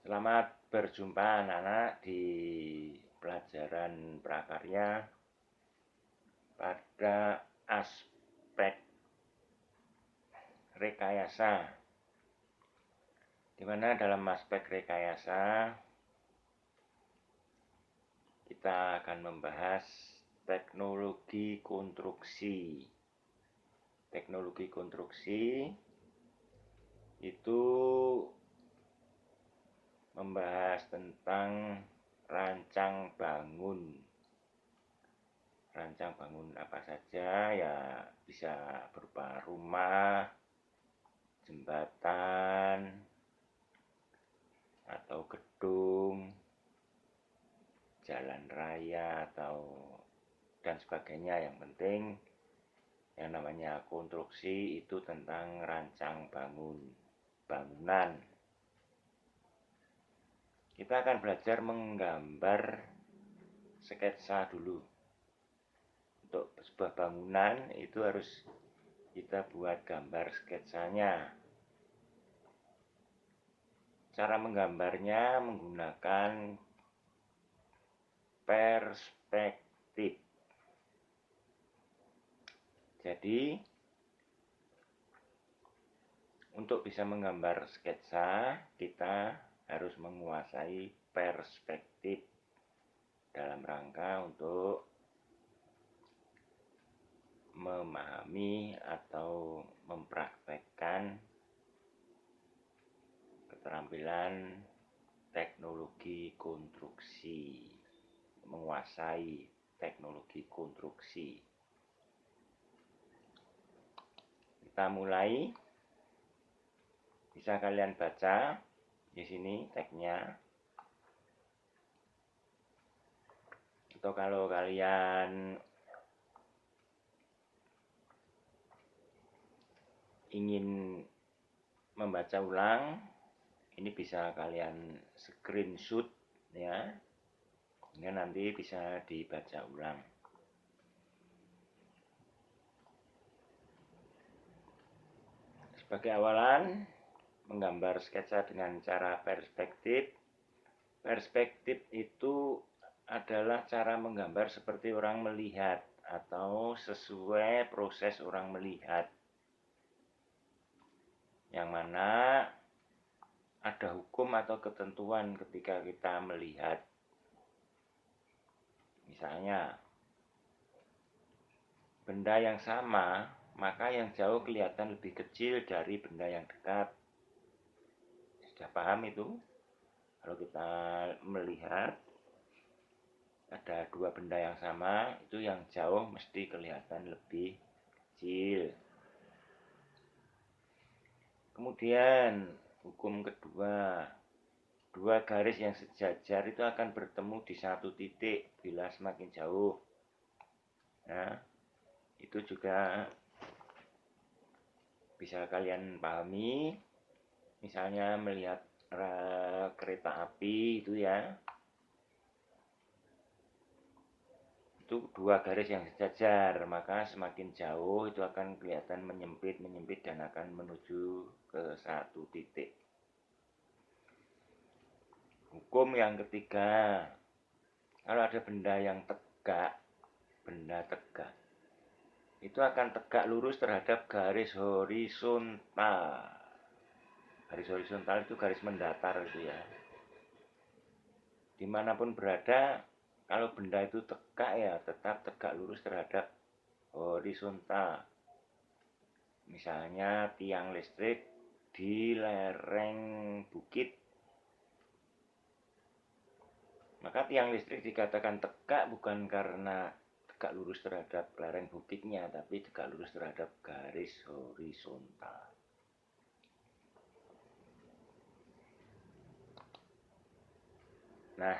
Selamat berjumpa anak-anak di pelajaran prakarya pada aspek rekayasa. Di mana dalam aspek rekayasa kita akan membahas teknologi konstruksi. Teknologi konstruksi itu membahas tentang rancang bangun. Rancang bangun apa saja, ya bisa berupa rumah, jembatan, atau gedung, jalan raya, atau dan sebagainya. Yang penting yang namanya konstruksi itu tentang rancang bangunan. Kita akan belajar menggambar sketsa dulu. Untuk sebuah bangunan itu harus kita buat gambar sketsanya. Cara menggambarnya menggunakan perspektif. Jadi, untuk bisa menggambar sketsa, kita harus menguasai perspektif dalam rangka untuk memahami atau mempraktekkan keterampilan teknologi konstruksi, menguasai teknologi konstruksi. Kita mulai. Bisa kalian baca di sini tagnya. Atau kalau kalian ingin membaca ulang, ini bisa kalian screenshot ya. Ini nanti bisa dibaca ulang. Sebagai awalan, menggambar sketsa dengan cara perspektif. Perspektif itu adalah cara menggambar seperti orang melihat atau sesuai proses orang melihat. Yang mana ada hukum atau ketentuan ketika kita melihat. Misalnya, benda yang sama, maka yang jauh kelihatan lebih kecil dari benda yang dekat. Sudah paham itu? Kalau kita melihat ada dua benda yang sama, itu yang jauh mesti kelihatan lebih kecil. Kemudian hukum kedua, dua garis yang sejajar itu akan bertemu di satu titik bila semakin jauh. Nah, itu juga bisa kalian pahami. Misalnya melihat kereta api itu ya, itu dua garis yang sejajar, maka semakin jauh itu akan kelihatan menyempit dan akan menuju ke satu titik. Hukum yang ketiga, kalau ada benda yang tegak, benda tegak, itu akan tegak lurus terhadap garis horizontal. Garis horizontal itu garis mendatar itu ya. Dimanapun berada, kalau benda itu tegak ya tetap tegak lurus terhadap horizontal. Misalnya tiang listrik di lereng bukit. Maka tiang listrik dikatakan tegak bukan karena tegak lurus terhadap lereng bukitnya, tapi tegak lurus terhadap garis horizontal. Nah,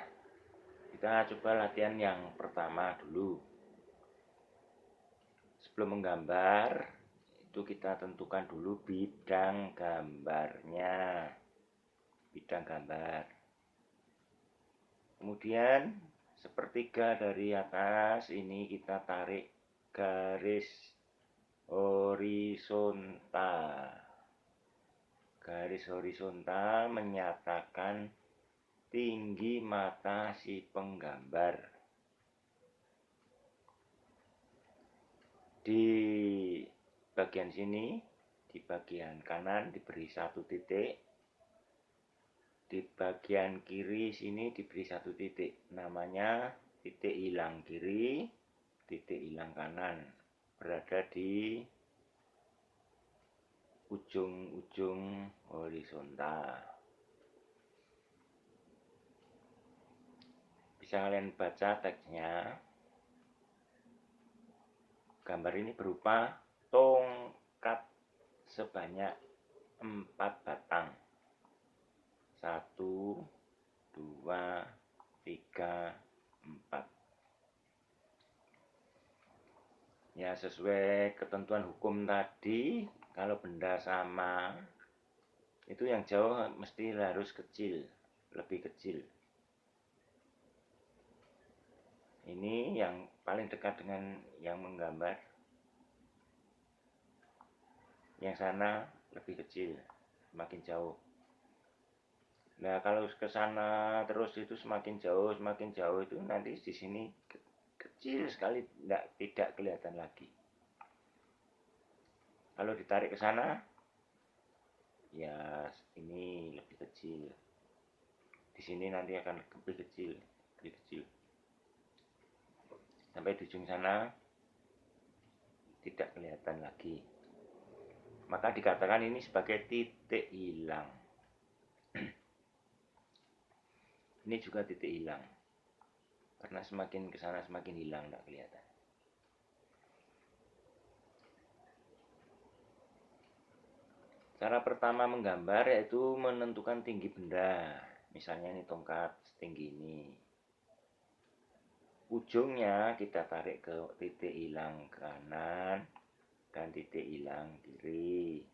kita coba latihan yang pertama dulu. Sebelum menggambar, itu kita tentukan dulu bidang gambarnya. Bidang gambar. Kemudian, sepertiga dari atas ini kita tarik garis horizontal. Garis horizontal menyatakan tinggi mata si penggambar. Di bagian sini, di bagian kanan diberi 1 titik. Di bagian kiri sini diberi 1 titik. Namanya titik hilang kiri, titik hilang kanan. Berada di ujung-ujung horizontal. Bisa kalian baca teksnya. Gambar ini berupa tongkat sebanyak 4 batang. 1, 2, 3, 4. Ya, sesuai ketentuan hukum tadi, kalau benda sama, itu yang jauh mesti harus kecil, lebih kecil. Ini yang paling dekat dengan yang menggambar. Yang sana lebih kecil, semakin jauh. Nah, kalau ke sana terus itu semakin jauh itu nanti di sini kecil sekali, tidak kelihatan lagi. Kalau ditarik ke sana, ya ini lebih kecil. Di sini nanti akan lebih kecil, lebih kecil. Sampai di ujung sana tidak kelihatan lagi. Maka dikatakan ini sebagai titik hilang. Ini juga titik hilang. Karena semakin ke sana semakin hilang, tidak kelihatan. Cara pertama menggambar yaitu menentukan tinggi benda. Misalnya ini tongkat setinggi ini. Ujungnya kita tarik ke titik hilang kanan dan titik hilang kiri.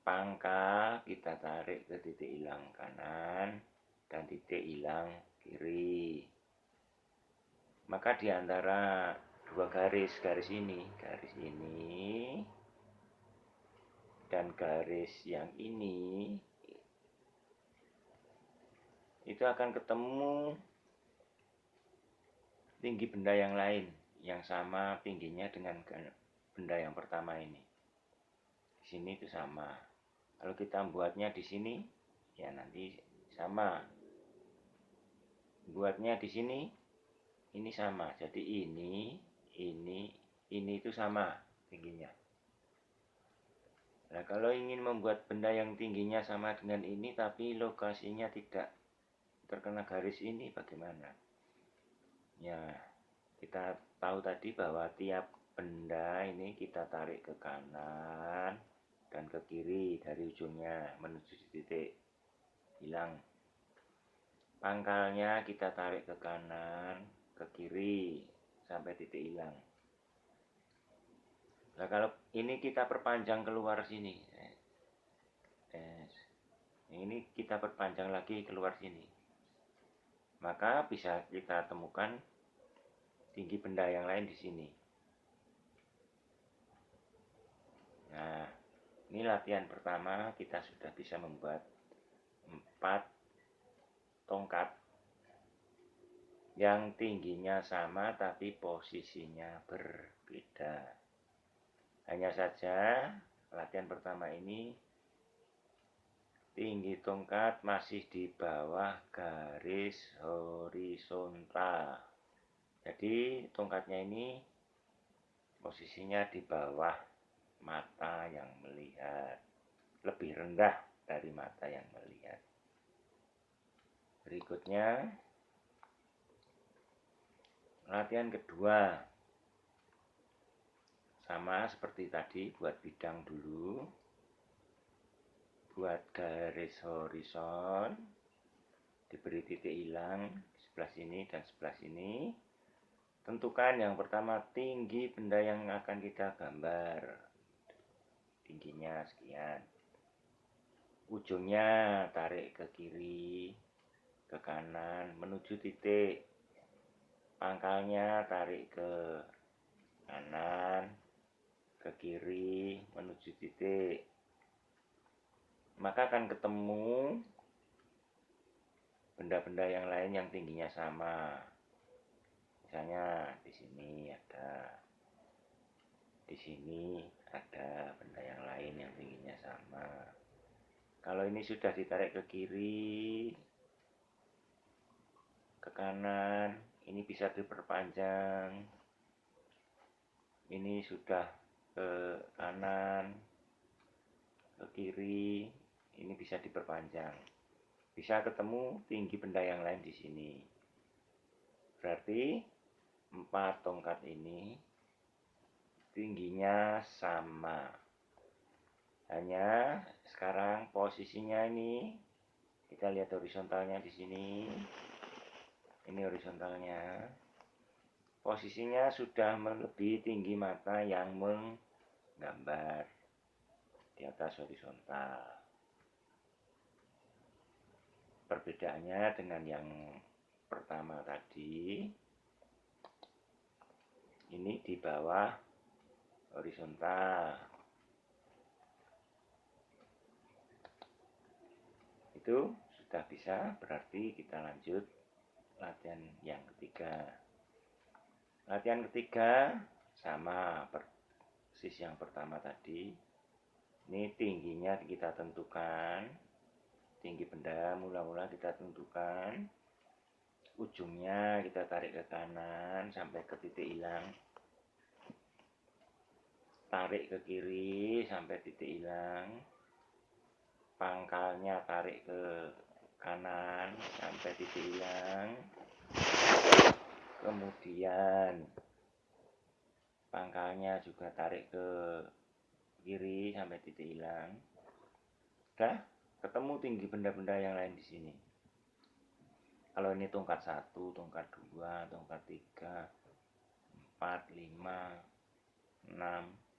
Pangkal kita tarik ke titik hilang kanan dan titik hilang kiri. Maka di antara dua garis ini dan garis yang ini itu akan ketemu tinggi benda yang lain yang sama tingginya dengan benda yang pertama ini. Di sini itu sama. Kalau kita buatnya di sini, ya nanti sama. Buatnya di sini, ini sama. Jadi ini itu sama tingginya. Nah, kalau ingin membuat benda yang tingginya sama dengan ini, tapi lokasinya tidak terkena garis ini, bagaimana? Ya, kita tahu tadi bahwa tiap benda ini kita tarik ke kanan dan ke kiri dari ujungnya menuju titik hilang. Pangkalnya kita tarik ke kanan, ke kiri sampai titik hilang. Nah, kalau ini kita perpanjang keluar sini. Ini kita perpanjang lagi keluar sini. Maka bisa kita temukan tinggi benda yang lain di sini. Nah, ini latihan pertama, kita sudah bisa membuat 4 tongkat yang tingginya sama tapi posisinya berbeda. Hanya saja latihan pertama ini tinggi tongkat masih di bawah garis horizontal. Jadi tongkatnya ini posisinya di bawah mata yang melihat, lebih rendah dari mata yang melihat. Berikutnya latihan kedua, sama seperti tadi, buat bidang dulu, buat garis horizon, diberi titik hilang di sebelah sini dan sebelah sini. Tentukan yang pertama tinggi benda yang akan kita gambar, tingginya sekian. Ujungnya tarik ke kiri, ke kanan menuju titik. Pangkalnya tarik ke kanan, ke kiri menuju titik. Maka akan ketemu benda-benda yang lain yang tingginya sama. Misalnya di sini ada, di sini ada benda yang lain yang tingginya sama. Kalau ini sudah ditarik ke kiri, ke kanan, ini bisa diperpanjang. Ini sudah ke kanan, ke kiri, ini bisa diperpanjang. Bisa ketemu tinggi benda yang lain di sini. Berarti 4 tongkat ini tingginya sama. Hanya sekarang posisinya ini kita lihat horizontalnya di sini. Ini horizontalnya. Posisinya sudah melebihi tinggi mata yang menggambar di atas horizontal. Perbedaannya dengan yang pertama tadi, ini di bawah horizontal. Itu sudah bisa, berarti kita lanjut latihan yang ketiga. Latihan ketiga sama persis yang pertama tadi. Ini tingginya kita tentukan, tinggi benda mula-mula kita tentukan. Ujungnya kita tarik ke kanan sampai ke titik hilang. Tarik ke kiri sampai titik hilang. Pangkalnya tarik ke kanan sampai titik hilang. Kemudian pangkalnya juga tarik ke kiri sampai titik hilang. Udah ketemu tinggi benda-benda yang lain di sini. Kalau ini tongkat 1, tongkat 2, tongkat 3, 4, 5, 6,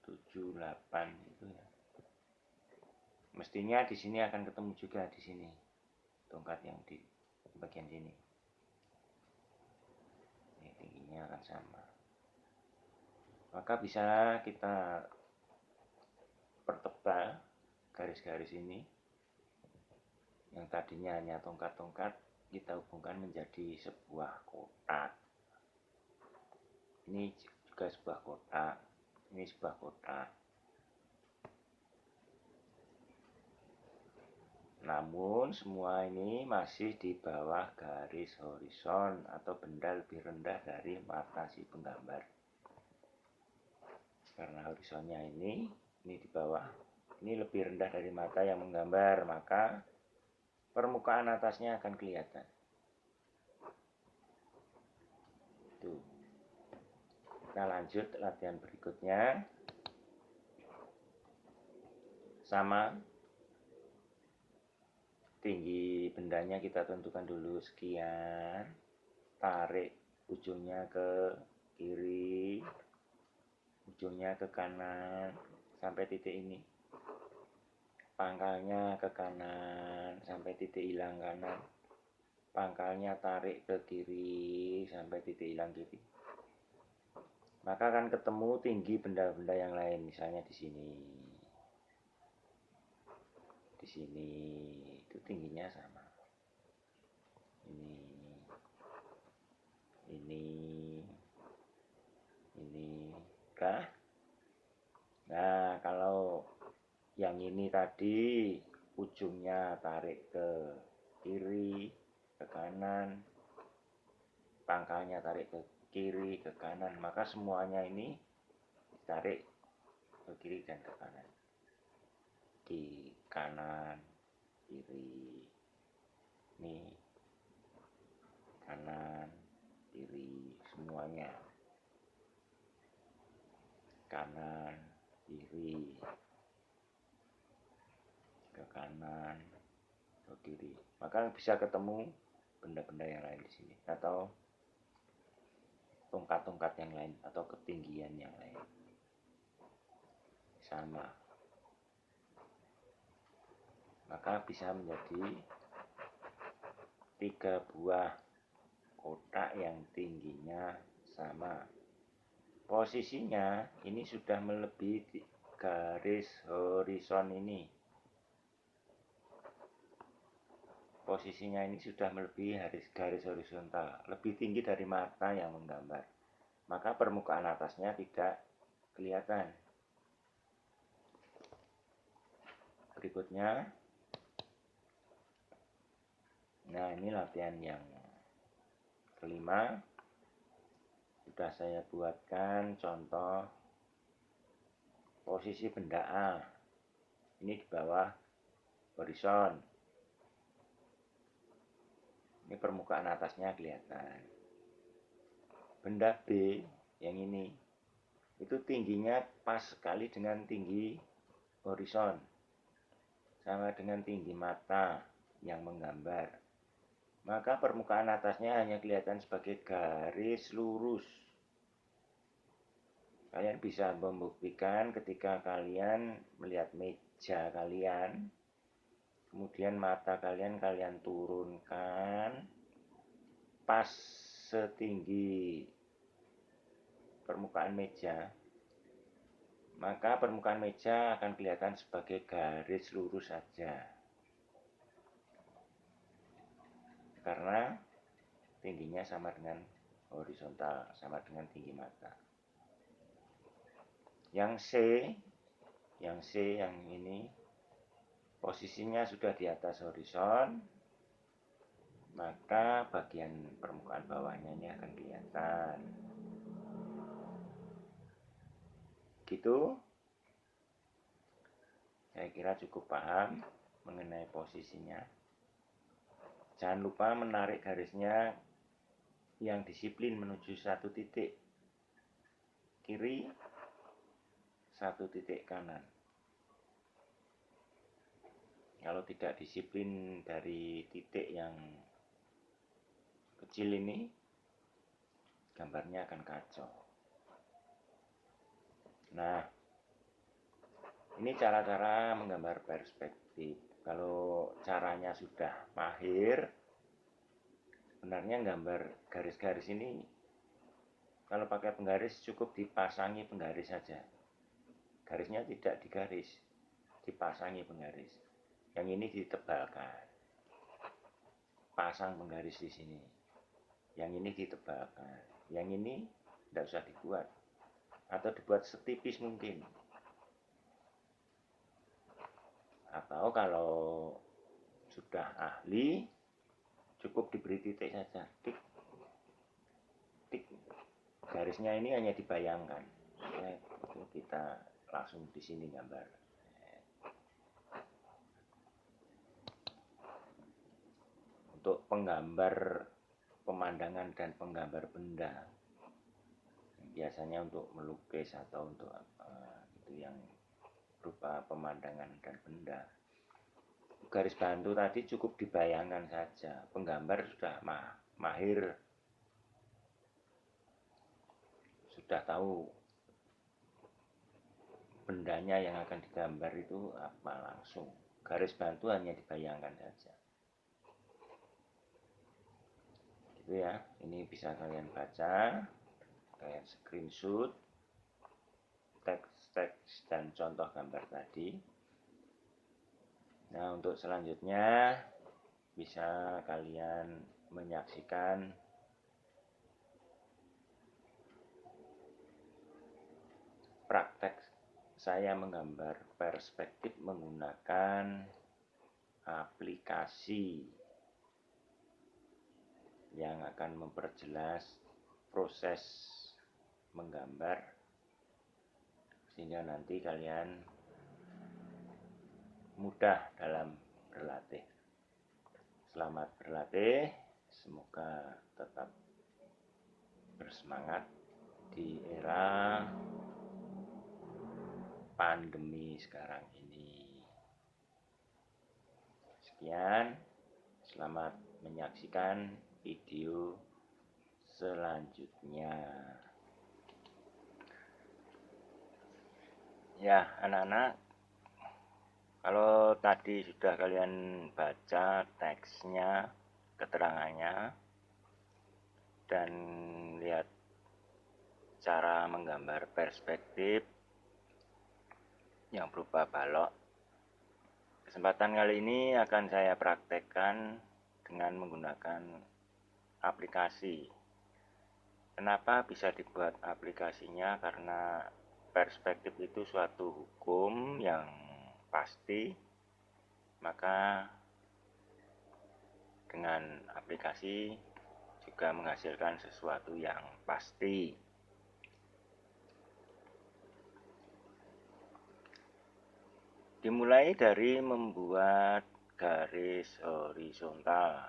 7, 8 itu ya. Mestinya di sini akan ketemu juga di sini. Tongkat yang di bagian sini. Ini tingginya akan sama. Maka bisa kita pertebal garis-garis ini. Yang tadinya hanya tongkat-tongkat, kita hubungkan menjadi sebuah kotak. Ini juga sebuah kotak. Ini sebuah kotak. Namun semua ini masih di bawah garis horizon atau benda lebih rendah dari mata si penggambar. Karena horizonnya ini di bawah, ini lebih rendah dari mata yang menggambar, maka permukaan atasnya akan kelihatan. Tuh. Kita lanjut latihan berikutnya. Sama. Tinggi bendanya kita tentukan dulu sekian. Tarik ujungnya ke kiri, ujungnya ke kanan sampai titik ini. Pangkalnya ke kanan sampai titik hilang kanan. Pangkalnya tarik ke kiri sampai titik hilang kiri. Maka akan ketemu tinggi benda-benda yang lain, misalnya di sini. Di sini itu tingginya sama. Ini kah? Nah, kalau yang ini tadi ujungnya tarik ke kiri, ke kanan, pangkalnya tarik ke kiri, ke kanan, maka semuanya ini ditarik ke kiri dan ke kanan. Di kanan, kiri, ini kanan, kiri, semuanya. Kanan, kiri, ke kanan, ke kiri. Maka bisa ketemu benda-benda yang lain di sini atau tongkat-tongkat yang lain atau ketinggian yang lain. Sama. Maka bisa menjadi 3 buah kotak yang tingginya sama. Posisinya ini sudah melebihi garis horizon ini. posisinya ini sudah melebihi garis horizontal, lebih tinggi dari mata yang menggambar. Maka permukaan atasnya tidak kelihatan. Berikutnya, nah ini latihan yang kelima. Sudah saya buatkan contoh posisi benda A. Ini di bawah horizon. Ini permukaan atasnya kelihatan. Benda B yang ini itu tingginya pas sekali dengan tinggi horizon, sama dengan tinggi mata yang menggambar. Maka permukaan atasnya hanya kelihatan sebagai garis lurus. Kalian bisa membuktikan ketika kalian melihat meja kalian, kemudian mata kalian turunkan pas setinggi permukaan meja, maka permukaan meja akan kelihatan sebagai garis lurus saja, karena tingginya sama dengan horizontal, sama dengan tinggi mata. Yang C yang ini posisinya sudah di atas horizon, maka bagian permukaan bawahnya ini akan kelihatan. Gitu. Saya kira cukup paham mengenai posisinya. Jangan lupa menarik garisnya yang disiplin menuju satu titik kiri, satu titik kanan. Kalau tidak disiplin dari titik yang kecil ini, gambarnya akan kacau. Nah, ini cara-cara menggambar perspektif. Kalau caranya sudah mahir, sebenarnya gambar garis-garis ini, kalau pakai penggaris cukup dipasangi penggaris saja. Garisnya tidak digaris, dipasangi penggaris. Yang ini ditebalkan, pasang penggaris di sini. Yang ini ditebalkan, yang ini tidak usah dibuat, atau dibuat setipis mungkin. Atau kalau sudah ahli, cukup diberi titik saja, tik, tik. Garisnya ini hanya dibayangkan, kita langsung di sini gambar. Untuk penggambar pemandangan dan penggambar benda, biasanya untuk melukis atau untuk itu yang berupa pemandangan dan benda, garis bantu tadi cukup dibayangkan saja. Penggambar sudah mahir, sudah tahu bendanya yang akan digambar itu apa langsung. Garis bantu hanya dibayangkan saja. Gitu ya, ini bisa kalian baca, kalian screenshot teks dan contoh gambar tadi. Nah, untuk selanjutnya bisa kalian menyaksikan praktek saya menggambar perspektif menggunakan aplikasi yang akan memperjelas proses menggambar, sehingga nanti kalian mudah dalam berlatih. Selamat berlatih, semoga tetap bersemangat di era pandemi sekarang ini. Sekian, selamat menyaksikan video selanjutnya. Ya, anak-anak, kalau tadi sudah kalian baca teksnya, keterangannya, dan lihat cara menggambar perspektif yang berupa balok, kesempatan kali ini akan saya praktekkan dengan menggunakan aplikasi. Kenapa bisa dibuat aplikasinya? Karena perspektif itu suatu hukum yang pasti, maka dengan aplikasi juga menghasilkan sesuatu yang pasti. Dimulai dari membuat garis horizontal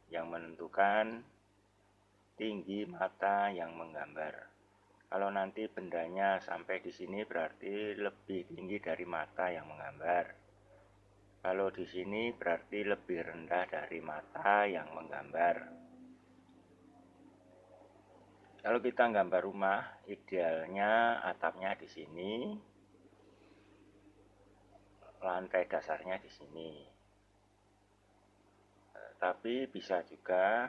yang menentukan tinggi mata yang menggambar. Kalau nanti bendanya sampai di sini berarti lebih tinggi dari mata yang menggambar. Kalau di sini berarti lebih rendah dari mata yang menggambar. Kalau kita gambar rumah, idealnya atapnya di sini, lantai dasarnya di sini. Tapi bisa juga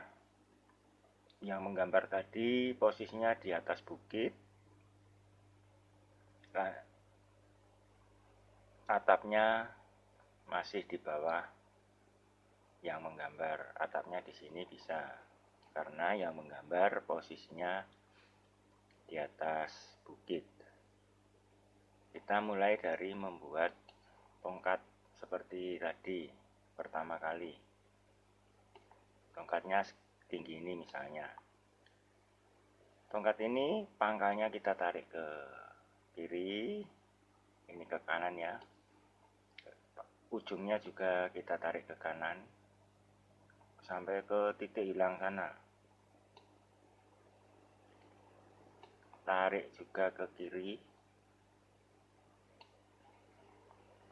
yang menggambar tadi posisinya di atas bukit, atapnya masih di bawah yang menggambar. Atapnya di sini bisa, karena yang menggambar posisinya di atas bukit. Kita mulai dari membuat tongkat seperti tadi pertama kali. Tongkatnya tinggi ini misalnya. Tongkat ini pangkalnya kita tarik ke kiri, ini ke kanan ya. Ujungnya juga kita tarik ke kanan sampai ke titik hilang sana. Tarik juga ke kiri.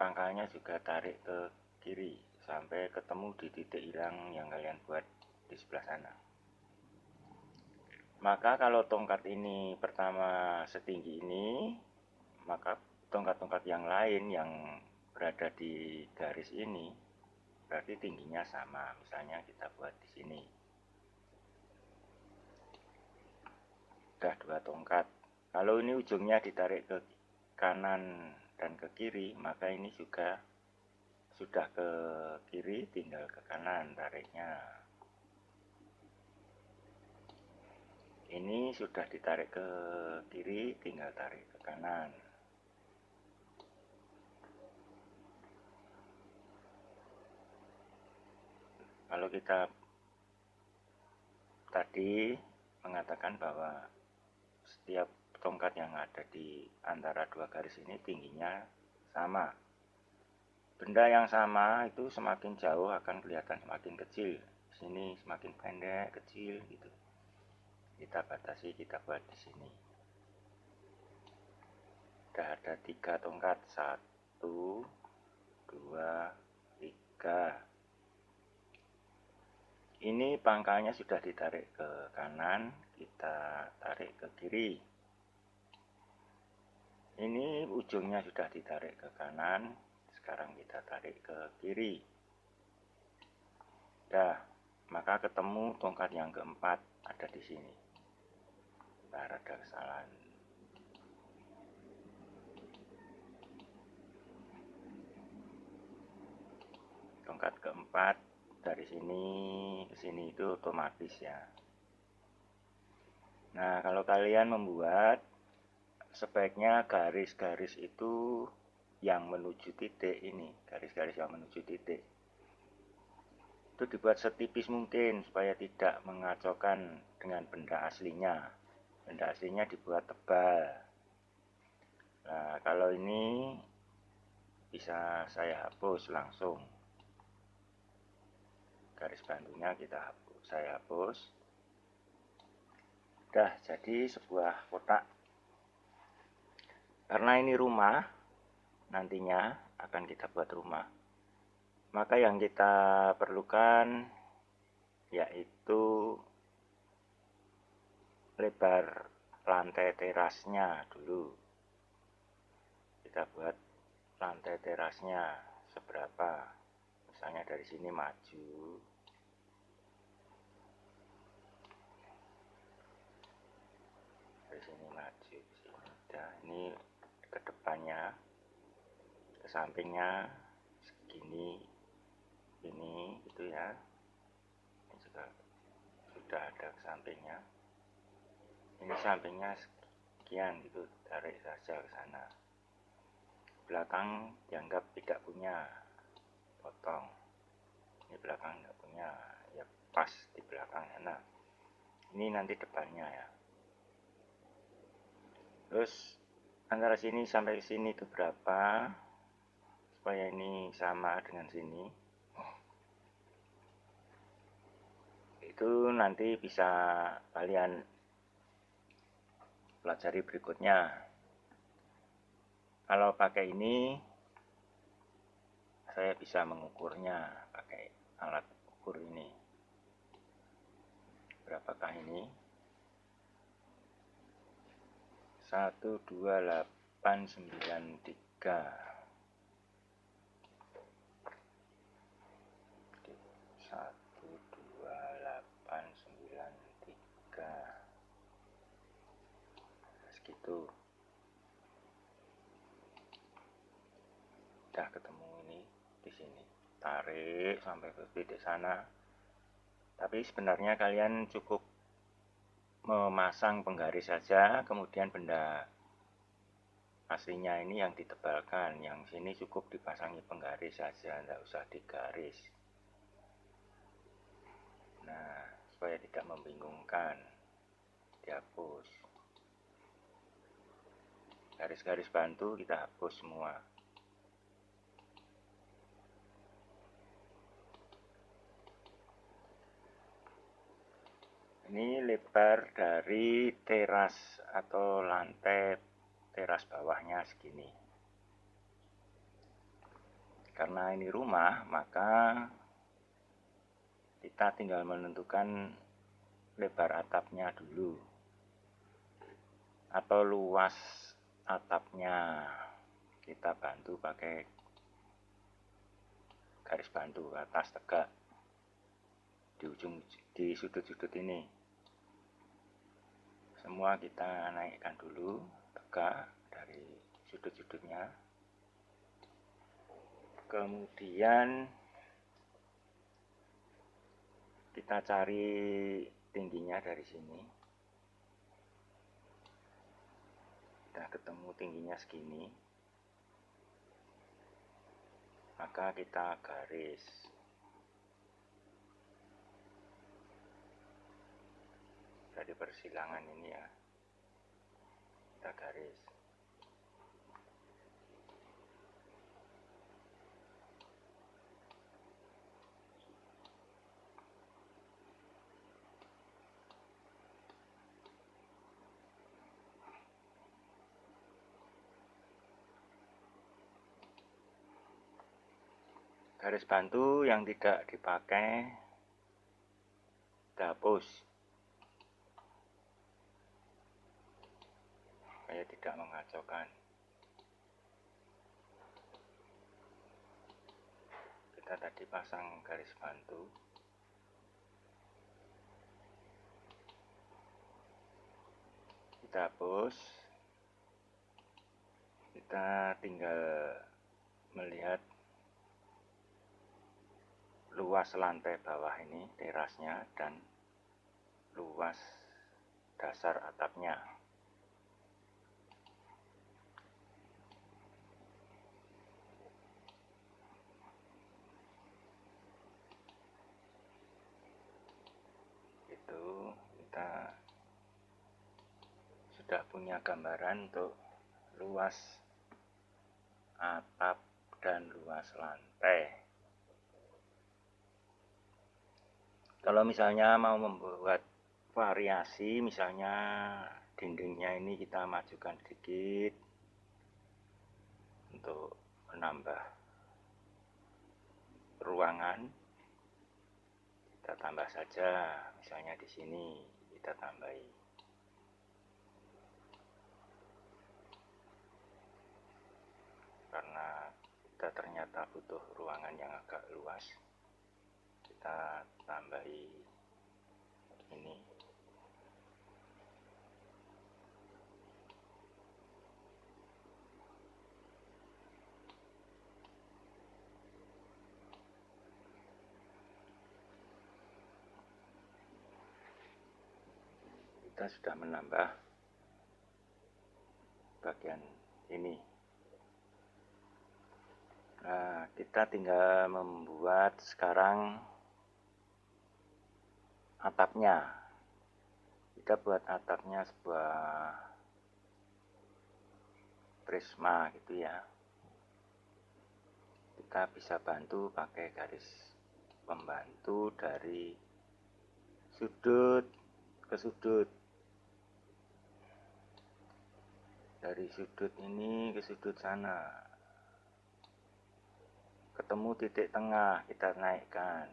Pangkalnya juga tarik ke kiri sampai ketemu di titik hilang yang kalian buat di sebelah sana. Maka kalau tongkat ini pertama setinggi ini, maka tongkat-tongkat yang lain yang berada di garis ini berarti tingginya sama. Misalnya kita buat di sini. Sudah 2 tongkat. Kalau ini ujungnya ditarik ke kanan dan ke kiri, maka ini juga sudah ke kiri, tinggal ke kanan tariknya. Ini sudah ditarik ke kiri, tinggal tarik ke kanan. Kalau kita tadi mengatakan bahwa setiap tongkat yang ada di antara 2 garis ini tingginya sama. Benda yang sama itu semakin jauh akan kelihatan semakin kecil. Sini semakin pendek, kecil gitu. Kita batasi, kita buat di sini. Sudah ada 3 tongkat, 1, 2, 3. Ini pangkalnya sudah ditarik ke kanan, kita tarik ke kiri. Ini ujungnya sudah ditarik ke kanan, sekarang kita tarik ke kiri. Dah, maka ketemu tongkat yang keempat ada di sini. Bentar, ada kesalahan. Tongkat keempat dari sini ke sini itu otomatis ya. Nah, kalau kalian membuat, sebaiknya garis-garis itu yang menuju titik ini, garis-garis yang menuju titik itu dibuat setipis mungkin supaya tidak mengacaukan dengan benda aslinya. Benda aslinya dibuat tebal. Nah, kalau ini bisa saya hapus langsung. Garis bantunya saya hapus. Udah jadi sebuah kotak. Karena ini rumah, nantinya akan kita buat rumah. Maka yang kita perlukan yaitu lebar lantai terasnya dulu. Kita buat lantai terasnya seberapa. Misalnya dari sini maju. Dari sini maju ke sini. Nah, ini ke depannya, ke sampingnya segini, ini gitu ya. sudah ada sampingnya. Ini sampingnya sekian gitu, tarik saja ke sana. Belakang dianggap tidak punya, potong. Ini belakang tidak punya, ya pas di belakang sana. Ini nanti depannya ya. Terus antara sini sampai sini itu berapa, supaya ini sama dengan sini. Itu nanti bisa kalian pelajari berikutnya. Kalau pakai ini, saya bisa mengukurnya pakai alat ukur ini. Berapakah ini? 12893. 12893. Segitu. Udah ketemu ini di sini. Tarik sampai ke titik sana. Tapi sebenarnya kalian cukup memasang penggaris saja, kemudian benda aslinya ini yang ditebalkan. Yang sini cukup dipasangi penggaris saja, tidak usah digaris. Nah, supaya tidak membingungkan, dihapus. Garis-garis bantu kita hapus semua. Ini lebar dari teras atau lantai teras bawahnya segini. Karena ini rumah, maka kita tinggal menentukan lebar atapnya dulu atau luas atapnya. Kita bantu pakai garis bantu atas tegak di sudut-sudut ini. Semua kita naikkan dulu tegak dari sudut-sudutnya. Kemudian kita cari tingginya dari sini. Kita ketemu tingginya segini. Maka kita garis. Dari persilangan ini ya. Kita garis. Garis bantu yang tidak dipakai kita hapus supaya tidak mengacaukan. Kita tadi pasang garis bantu. Kita hapus. Kita tinggal melihat luas lantai bawah ini, terasnya, dan luas dasar atapnya. Itu kita sudah punya gambaran untuk luas atap dan luas lantai. Kalau misalnya mau membuat variasi, misalnya dindingnya ini kita majukan sedikit untuk menambah ruangan, kita tambah saja. Misalnya di sini kita tambahi. Karena kita ternyata butuh ruangan yang agak luas, kita tambahi ini. kita sudah menambah bagian ini. Nah, kita tinggal membuat sekarang atapnya. Kita buat atapnya sebuah prisma gitu ya. Kita bisa bantu pakai garis pembantu dari sudut ke sudut. Dari sudut ini ke sudut sana. Ketemu titik tengah, kita naikkan.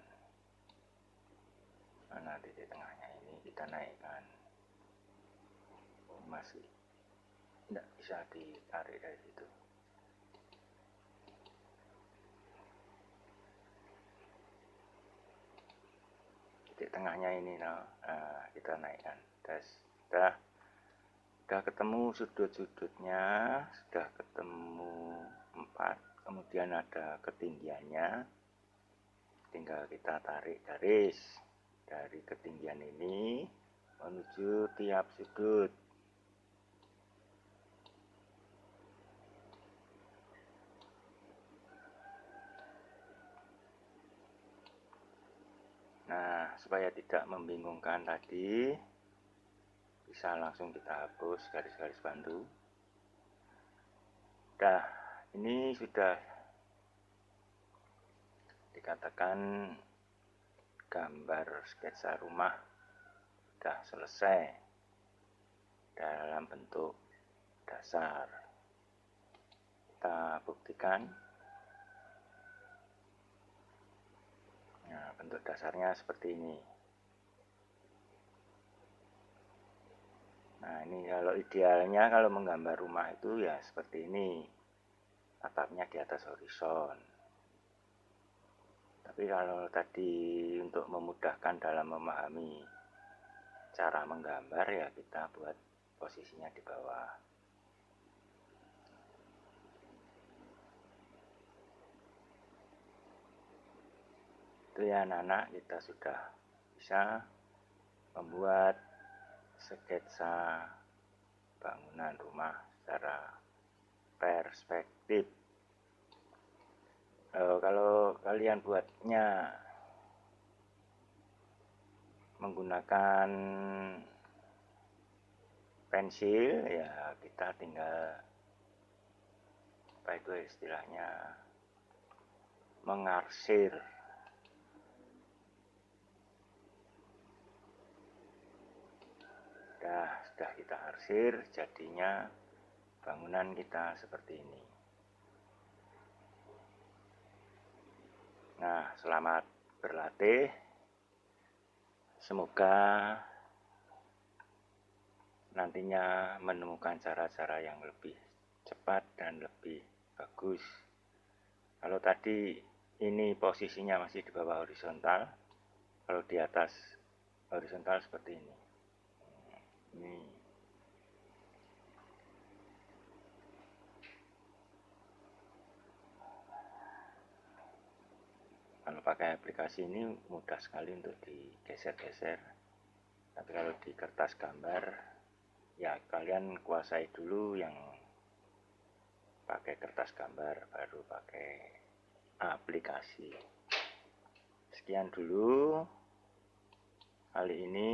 Mana titik tengahnya ini kita naikkan. Masih tidak bisa ditarik dari situ. Titik tengahnya ini, nah, kita naikkan. Sudah ketemu sudut-sudutnya, sudah ketemu 4. Kemudian ada ketinggiannya, tinggal kita tarik garis dari ketinggian ini menuju tiap sudut. Nah, supaya tidak membingungkan tadi, bisa langsung kita hapus garis-garis bantu. Nah, ini sudah dikatakan gambar sketsa rumah sudah selesai dalam bentuk dasar. Kita buktikan. Nah, bentuk dasarnya seperti ini. Nah, ini kalau idealnya kalau menggambar rumah itu ya seperti ini. Atapnya di atas horizon. Tapi kalau tadi untuk memudahkan dalam memahami cara menggambar ya kita buat posisinya di bawah. Itu ya anak-anak, kita sudah bisa membuat sketsa bangunan rumah secara perspektif. Kalau kalian buatnya menggunakan pensil ya kita tinggal apa itu istilahnya mengarsir. Sudah kita arsir, jadinya bangunan kita seperti ini. Nah, selamat berlatih. Semoga nantinya menemukan cara-cara yang lebih cepat dan lebih bagus. Kalau tadi ini posisinya masih di bawah horizontal, kalau di atas horizontal seperti ini. Ini kalau pakai aplikasi ini mudah sekali untuk digeser-geser. Tapi kalau di kertas gambar ya kalian kuasai dulu yang pakai kertas gambar baru pakai aplikasi. Sekian dulu kali ini.